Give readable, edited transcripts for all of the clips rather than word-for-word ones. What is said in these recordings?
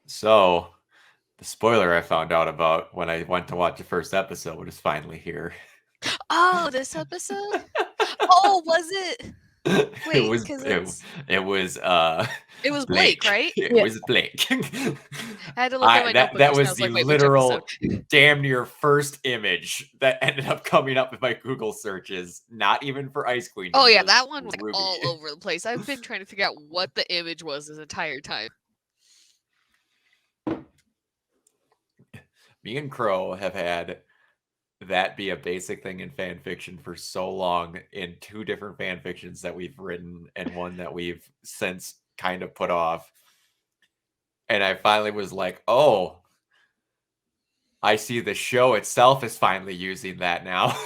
So, the spoiler I found out about when I went to watch the first episode is finally here. Oh, this episode? Oh, was it? It Wait, was because it, it was it was Blake, Blake. right? It Yeah. was Blake. I had to look at my that notebook that just now. I was was the like, wait, which episode? literal damn near first image that ended up coming up in my Google searches. Not even for Ice Queen. Oh, yeah, just that one was like, RWBY. all over the place. I've been trying to figure out what the image was this entire time. Me and Crow have had that be a basic thing in fan fiction for so long in two different fan fictions that we've written and one that we've since kind of put off. And I finally was like, oh, I see the show itself is finally using that now.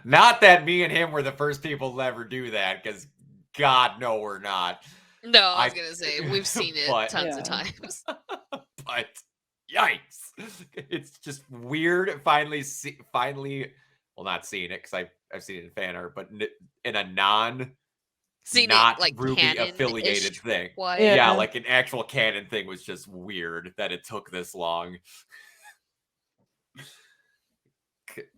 Not that me and him were the first people to ever do that, because God, no, we're not. No, I was going to say, we've seen it tons of Yeah. times. But yikes, it's just weird. Finally, well, not seeing it because I've seen it in fan art, but in a Seen not it, like, RWBY affiliated canon-ish thing. wise. Yeah, Yeah. like an actual canon thing was just weird that it took this long.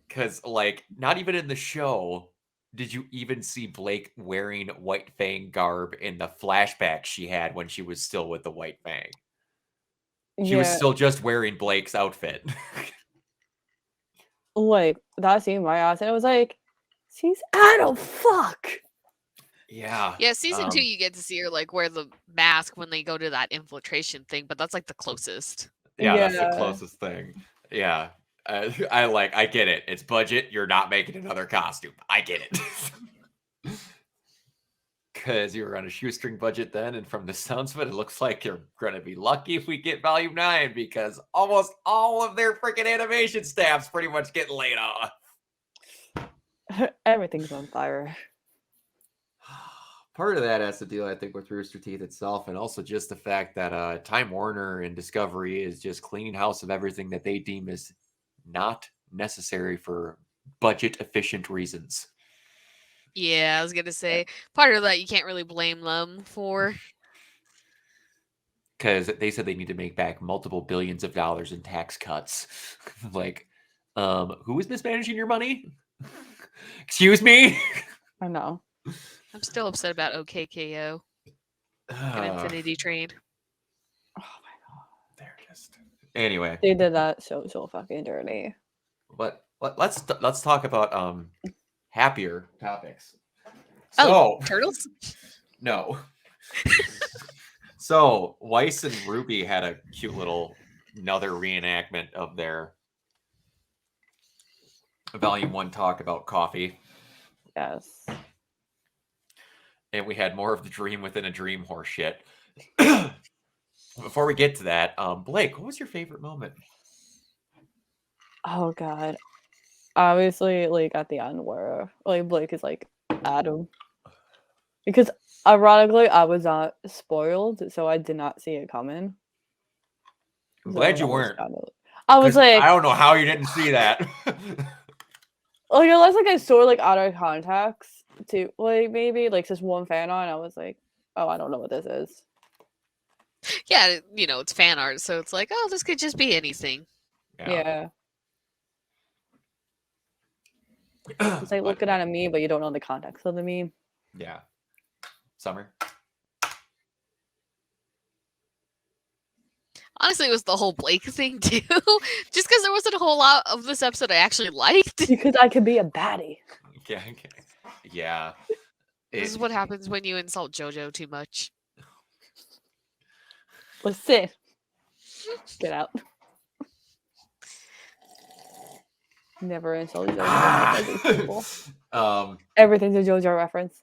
Because, like, not even in the show did you even see Blake wearing White Fang garb in the flashback she had when she was still with the White Fang. She was still just wearing Blake's outfit. Like that scene my ass, and it was like, she's out of fuck. Yeah. Yeah, season 2, you get to see her, like, wear the mask when they go to that infiltration thing, but that's, like, the closest. Yeah, that's the Yeah. closest thing. Yeah. I get it. It's budget. You're not making another costume. I get it. Because you were on a shoestring budget then, and from the sounds of it, it looks like you're going to be lucky if we get Volume 9, because almost all of their freaking animation staff's pretty much getting laid off. Everything's on fire. Part of that has to deal, I think, with Rooster Teeth itself, and also just the fact that Time Warner and Discovery is just cleaning house of everything that they deem as not necessary for budget-efficient reasons. Yeah, I was going to say, part of that you can't really blame them for. Because they said they need to make back multiple billions of dollars in tax cuts. Like, who is mismanaging your money? Excuse me? I know. I'm still upset about OKKO and Infinity Train. Oh my god. They're just... Anyway. They did that so fucking dirty. But let's talk about happier topics. Oh, So, turtles? no. So, Weiss and RWBY had a cute little another reenactment of their Volume 1 talk about coffee. Yes. And we had more of the dream within a dream horse shit. Before we get to that, Blake, what was your favorite moment? Oh god. Obviously, like at the end where like Blake is like Adam. Because ironically, I was not spoiled, so I did not see it coming. I'm glad you weren't. I was like, I don't know how you didn't see that. Like unless like I saw like out of context to like maybe like just one fan on, I was like, oh, I don't know what this is. Yeah, you know, it's fan art, so it's like, oh, this could just be anything. Yeah. It's like looking at a meme, but you don't know the context of the meme. Yeah. Summer? Honestly, it was the whole Blake thing, too. Just because there wasn't a whole lot of this episode I actually liked. Because I could be a baddie. Yeah. This is what happens when you insult JoJo too much. Listen. Get out. Never insult JoJo. Everything's a JoJo reference.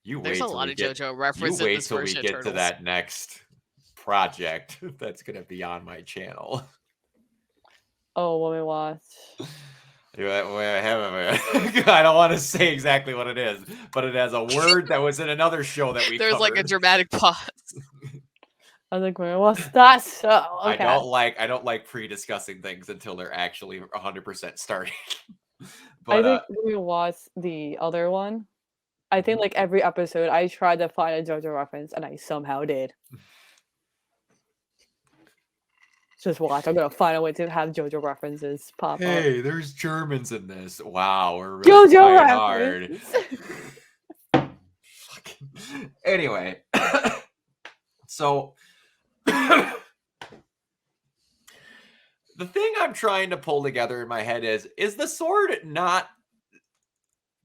There's a lot of JoJo references. You wait till we get to that next project that's going to be on my channel. Oh, what we watch. I don't want to say exactly what it is, but it has a word that was in another show that we There's covered. like a dramatic pause. I was like, what's that? So okay. I don't like pre-discussing things until they're actually 100% starting. But I think we watched the other one. I think like every episode, I tried to find a JoJo reference, and I somehow did. Just watch. I'm gonna find a way to have JoJo references pop up. Hey, there's Germans in this. Wow, we're really JoJo trying hard. reference. Anyway, so the thing I'm trying to pull together in my head is the sword not.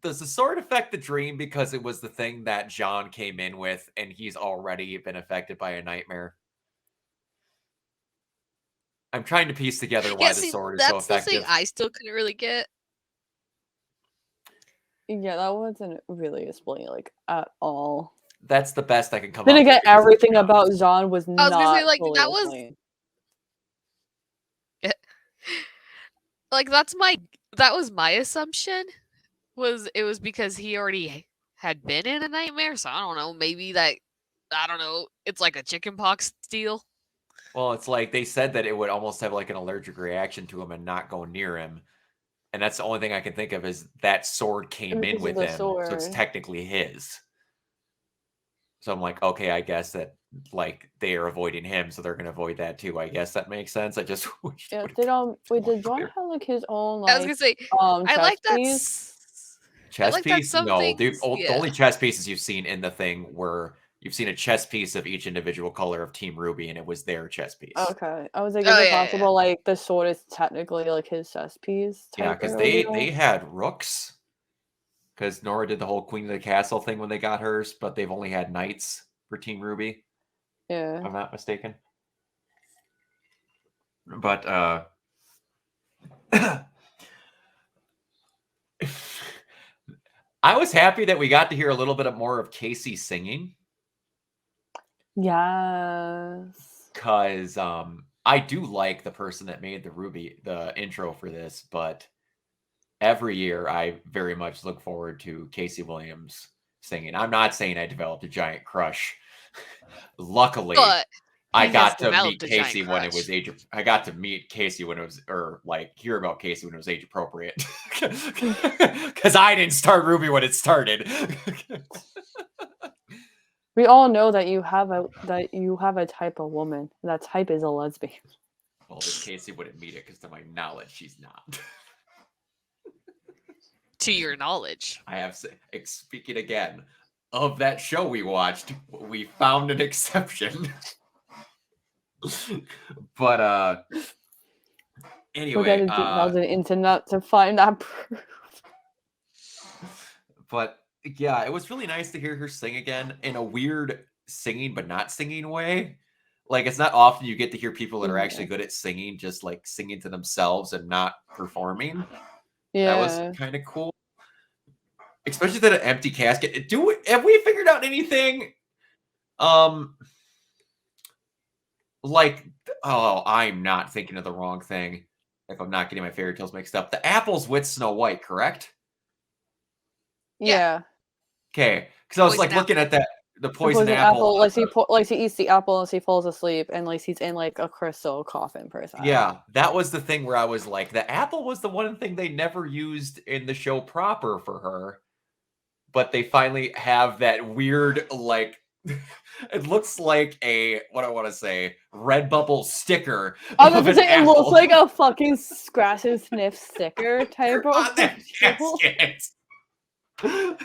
Does the sword affect the dream because it was the thing that John came in with and he's already been affected by a nightmare? I'm trying to piece together why the sword is so that's the thing effective. I still couldn't really get. Yeah, that wasn't really explained like at all. That's the best I can come up Then with. again, because everything it's about Jean was I was not gonna say, like, fully that was explained. like that was my assumption. It was because he already had been in a nightmare, so I don't know, maybe that I don't know, it's like a chickenpox deal. Well, it's like they said that it would almost have like an allergic reaction to him and not go near him. And that's the only thing I can think of is that sword came in Because of with the him. So it's sword. technically his. So I'm like, okay, I guess that like they are avoiding him, so they're gonna avoid that too. I guess that makes sense. I just wish Yeah, it did would've wait, been did more John clear. have like his own I was gonna like say, I chess like that. piece? I Chess like that piece? some No, the things. the Yeah. only chess pieces you've seen in the thing were you've seen a chess piece of each individual color of Team RWBY, and it was their chess piece. Okay, I was like, Oh, is it yeah, yeah. possible like the sword is technically like his chess piece? Yeah, type because area? they had rooks. Because Nora did the whole Queen of the Castle thing when they got hers, but they've only had knights for Team RWBY, Yeah. if I'm not mistaken. But I was happy that we got to hear a little bit more of Casey singing. Yes. Because I do like the person that made the intro for this, but every year I very much look forward to Casey Williams singing. I'm not saying I developed a giant crush. Luckily, But I he has got to meet developed a giant Casey when it was crush. I got to meet Casey when it was, or like hear about Casey when it was age appropriate. Because I didn't start RWBY when it started. We all know that you have a type of woman. That type is a lesbian. Well, then Casey wouldn't meet it because, to my knowledge, she's not. To your knowledge. I have speaking again of that show we watched, we found an exception. But anyway, Forget the details of the internet to find that proof. But yeah, it was really nice to hear her sing again in a weird singing but not singing way. Like, it's not often you get to hear people that are actually good at singing, just like singing to themselves and not performing. Yeah. That was kind of cool. Especially that an empty casket. Have we figured out anything? Like, oh, I'm not thinking of the wrong thing. If I'm not getting my fairy tales mixed up, the apple's with Snow White, correct? Yeah. Okay, because I was Poison like looking at that the The poison apple. like he eats the apple and he falls asleep and like he's in like a crystal coffin person. Yeah, that was the thing where I was like, the apple was the one thing they never used in the show proper for her. But they finally have that weird, like, it looks like a, what I want to say, Redbubble sticker. I was gonna say it looks like a fucking scratch and sniff sticker type of on that casket. I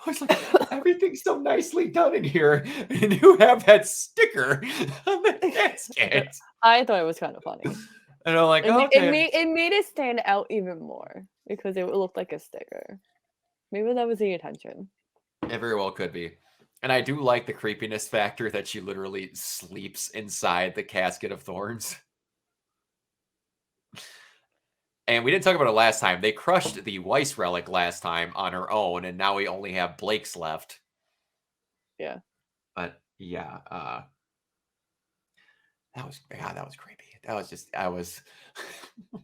was like, everything's so nicely done in here, and you have that sticker on the casket. I thought it was kind of funny. And I'm like, okay. It made it stand out even more because it looked like a sticker. Maybe that was the intention. It very well could be. And I do like the creepiness factor that she literally sleeps inside the casket of thorns. And we didn't talk about it last time. They crushed the Weiss relic last time on her own, and now we only have Blake's left. Yeah. But yeah, that was creepy. That was just, I was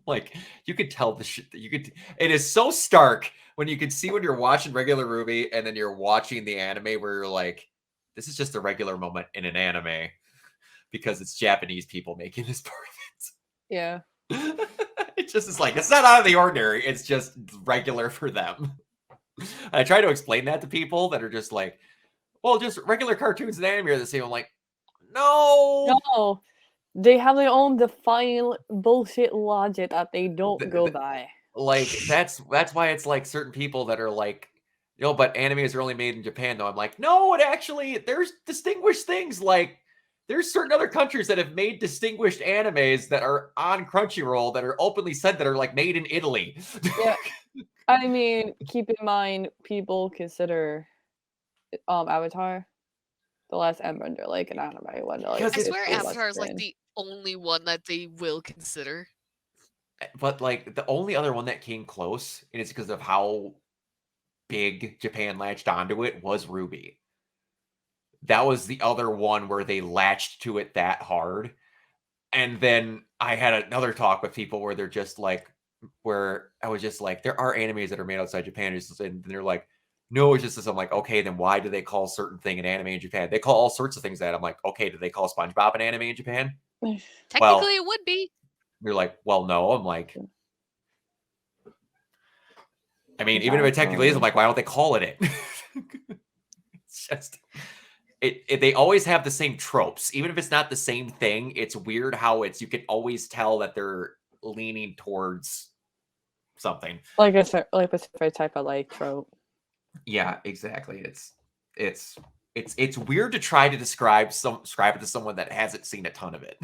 like, you could tell the shit that it is so stark when you can see when you're watching regular RWBY and then you're watching the anime where you're like, this is just a regular moment in an anime because it's Japanese people making this part of it. Yeah. It just is like, it's not out of the ordinary. It's just regular for them. I try to explain that to people that are just like, well, just regular cartoons and anime are the same. I'm like, no. No, they have their own defined bullshit logic that they don't go by. Like that's why it's like certain people that are like, but animes are only made in Japan though. I'm like, no, it actually there's distinguished things like there's certain other countries that have made distinguished animes that are on Crunchyroll that are openly said that are like made in Italy. Yeah. I mean, keep in mind, people consider Avatar, The Last Airbender, like an anime one. Like, Because I swear it's Avatar is like Western. the only one that they will consider. But like the only other one that came close, and it's because of how big Japan latched onto it, was RWBY. That was the other one where they latched to it that hard. And then I had another talk with people where they're just like, where I was just like, there are animes that are made outside Japan, and they're like, no, it's just this. I'm like, okay, then why do they call certain thing an anime in Japan? They call all sorts of things that. I'm like, okay, do they call SpongeBob an anime in Japan? Technically, it would be. You're like, well, no. I'm like, I mean, even if it technically is, I'm like, why don't they call it it? It's just, they always have the same tropes. Even if it's not the same thing, it's weird how you can always tell that they're leaning towards something. Like a specific type of like trope. Yeah, exactly. It's weird to try to describe it to someone that hasn't seen a ton of it.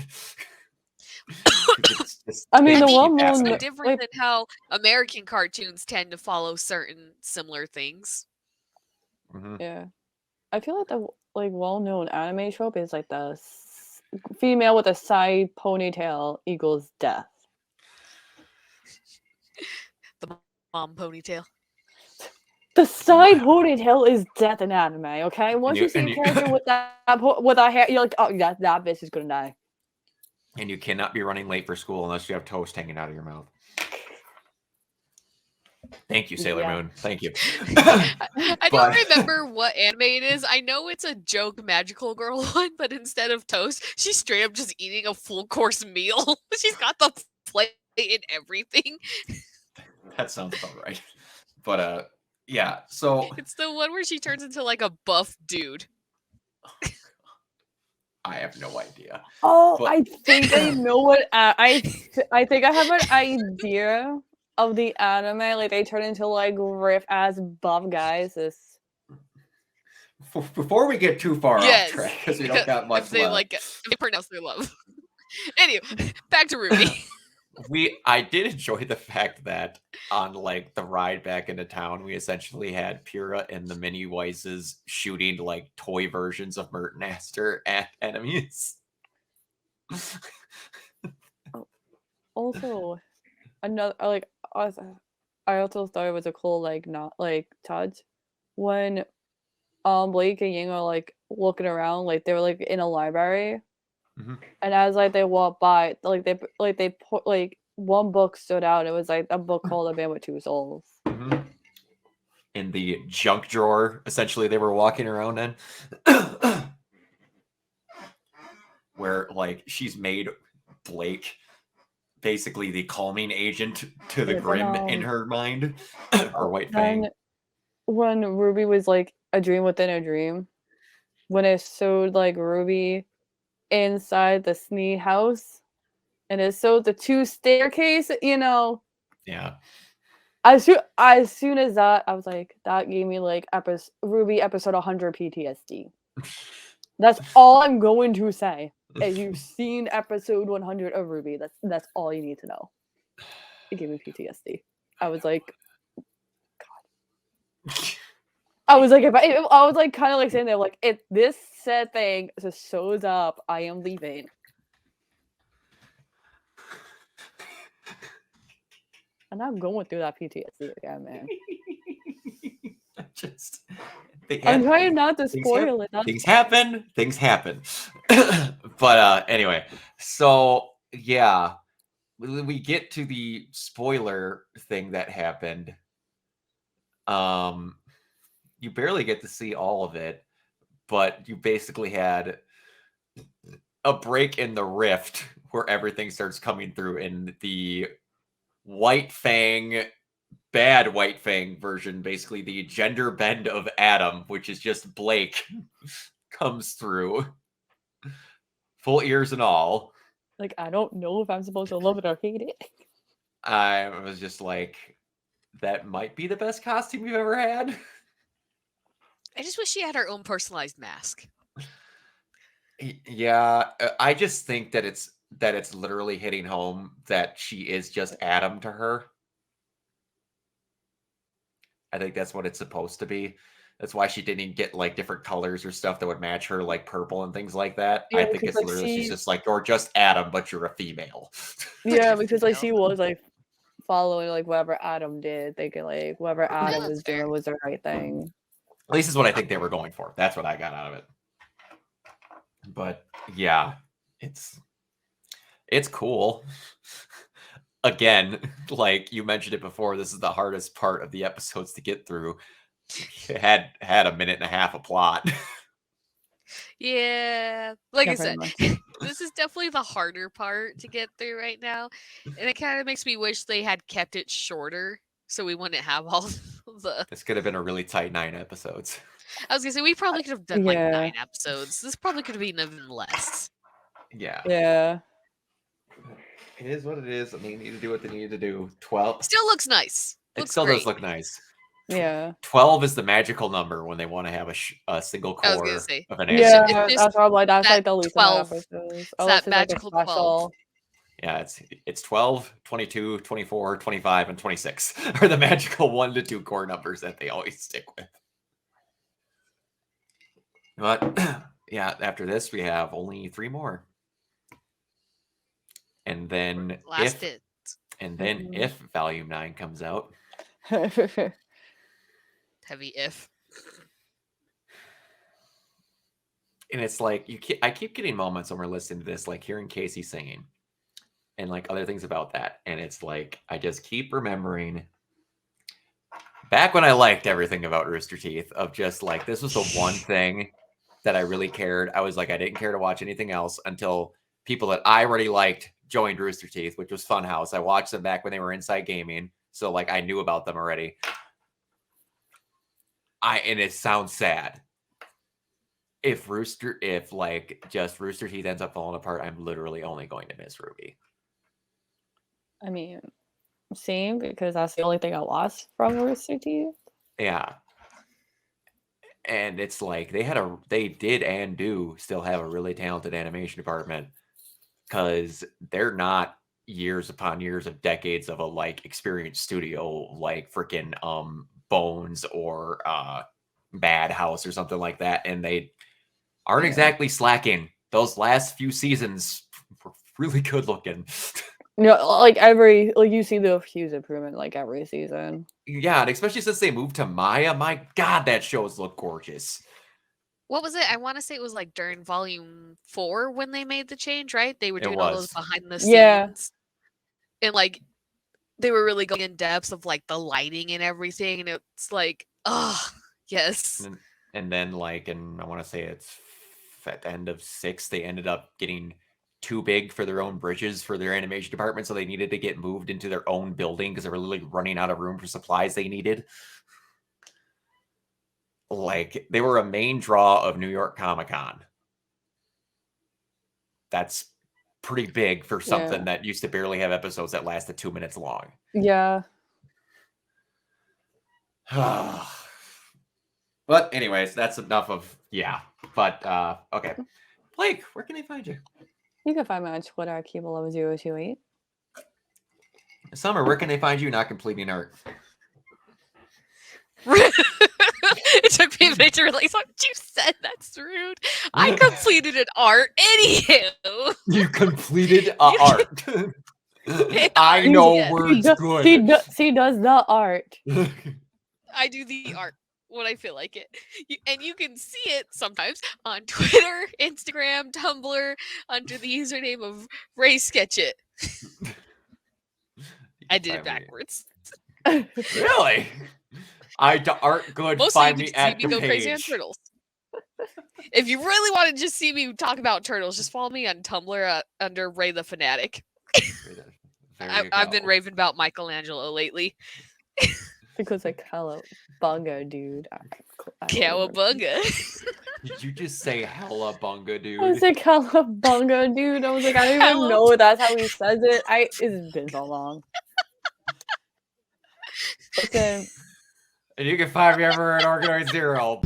I mean, the well-known well-known different than how American cartoons tend to follow certain similar things. Yeah, I feel like the well-known anime trope is like the female with a side ponytail equals death. The mom ponytail. The side ponytail is death in anime. Okay, once you see a character with that hair, you're like, oh, that bitch is gonna die. And you cannot be running late for school unless you have toast hanging out of your mouth. Thank you, Sailor Moon. Thank you. I don't remember what anime it is. I know it's a joke magical girl one, but instead of toast, she's straight up just eating a full course meal. She's got the plate and everything. That sounds about right. But yeah, so it's the one where she turns into like a buff dude. I have no idea. Oh, I think I know what I think I have an idea of the anime. Like they turn into like riff ass buff guys. Before we get too far off track, because we don't got much left. If they pronounce their love. Anyway, back to RWBY. I did enjoy the fact that on like the ride back into town, we essentially had Pyrrha and the mini Weisses shooting like toy versions of Merton Astor at enemies. Also, another I also thought it was a cool touch when Blake and Ying are like looking around, like they were like in a library. And as like they walked by, they put like one book stood out. It was like a book called A Man with Two Souls. In the junk drawer, essentially, they were walking around in, where like she's made Blake basically the calming agent to the Grim in her mind, or White Fang. When RWBY was like a dream within a dream, when it showed like RWBY inside the Snee house, and it showed the two staircase, Yeah. As soon as that, I was like, that gave me like RWBY episode 100 PTSD. That's all I'm going to say. If you've seen episode 100 of RWBY, that's all you need to know. It gave me PTSD. I was like, God. I was like, I was like kind of like saying there, like, if this said thing just shows up, I am leaving. And I'm going through that PTSD again, man. I'm trying not to spoil it. Things happen. But anyway, so yeah, we get to the spoiler thing that happened. You barely get to see all of it, but you basically had a break in the rift where everything starts coming through, and the White Fang bad White Fang version, basically the gender bend of Adam, which is just Blake, comes through. Full ears and all. Like, I don't know if I'm supposed to love it or hate it. I was just like, that might be the best costume you've ever had. I just wish she had her own personalized mask. Yeah, I just think that it's literally hitting home that she is just Adam to her. I think that's what it's supposed to be. That's why she didn't get like different colors or stuff that would match her, like purple and things like that. Yeah, I think because, it's like, literally she's she- just like, you're just Adam, but you're a female. Yeah, You're because like she female. was like following like whatever Adam did, thinking like whatever Adam that's was fair. doing was the right thing. At least is what I think they were going for. That's what I got out of it. But yeah, it's cool. Again, like you mentioned it before, this is the hardest part of the episodes to get through. It had a minute and a half of plot. Yeah, like Yeah, I pretty said, much. this is definitely the harder part to get through right now, and it kind of makes me wish they had kept it shorter so we wouldn't have all the. This could have been a really tight 9 episodes. I was gonna say we probably could have done like Yeah. 9 episodes. This probably could have been even less. Yeah. Yeah. It is what it is. I mean, they need to do what they needed to do. 12. Still looks nice. It Looks still great. does look nice. Yeah. 12 is the magical number when they want to have a single I was gonna core say, of an It's Yeah, just that's probably that's that like the least amount of 12 episodes. that Unless it's like a magical 12. special. Yeah, it's 12, 22, 24, 25, and 26 are the magical 1 to 2 core numbers that they always stick with. But yeah, after this we have only 3 more. And then Last it. if Volume 9 comes out, Heavy if. and it's like I keep getting moments when we're listening to this, like hearing Casey singing and like other things about that, and it's like I just keep remembering back when I liked everything about Rooster Teeth, of just like this was the one thing that I really cared. I was like, I didn't care to watch anything else until people that I already liked joined Rooster Teeth, which was Funhouse. I watched them back when they were Inside Gaming, so like I knew about them already. And it sounds sad. If Rooster Teeth ends up falling apart, I'm literally only going to miss RWBY. I mean, same, because that's the only thing I lost from Rooster Teeth. Yeah. And it's like they did and do still have a really talented animation department, because they're not years upon years of decades of a like experienced studio like freaking Bones or Bad House or something like that, and they aren't exactly slacking. Those last few seasons were really good looking. Like you see the huge improvement like every season. Yeah, and especially since they moved to Maya, my God, that shows look gorgeous. What was it? I want to say it was like during Volume 4 when they made the change, right? They were doing all those behind the scenes. Yeah. And like they were really going in depth of like the lighting and everything, and it's like, oh yes. And then like, and I want to say it's at the end of 6, they ended up getting too big for their own bridges for their animation department, so they needed to get moved into their own building because they were literally running out of room for supplies they needed. Like, they were a main draw of New York Comic-Con. That's pretty big for something that used to barely have episodes that lasted 2 minutes long. Yeah. But anyways, that's enough of But okay. Blake, where can they find you? You can find me on Twitter at Keeble028. Summer, where can they find you not completing art? It took me a minute to realize what you said. That's rude. I completed an art. Anywho. You completed art. I know words good. She does the art. I do the art when I feel like it. And you can see it sometimes on Twitter, Instagram, Tumblr, under the username of Ray Sketch It. I did it backwards. Really? Art good. Mostly Find you me can at see me the go crazy on page. turtles. If you really want to just see me talk about turtles, just follow me on Tumblr under Ray the Fanatic. I've been raving about Michelangelo lately. Because like cowabunga, dude. Cowabunga. Did you just say hella bunga, dude? I was like cowabunga, dude. I was like, I don't even know that's how he says it. It's been so long. Listen. And you can find me ever at Organoid Zero.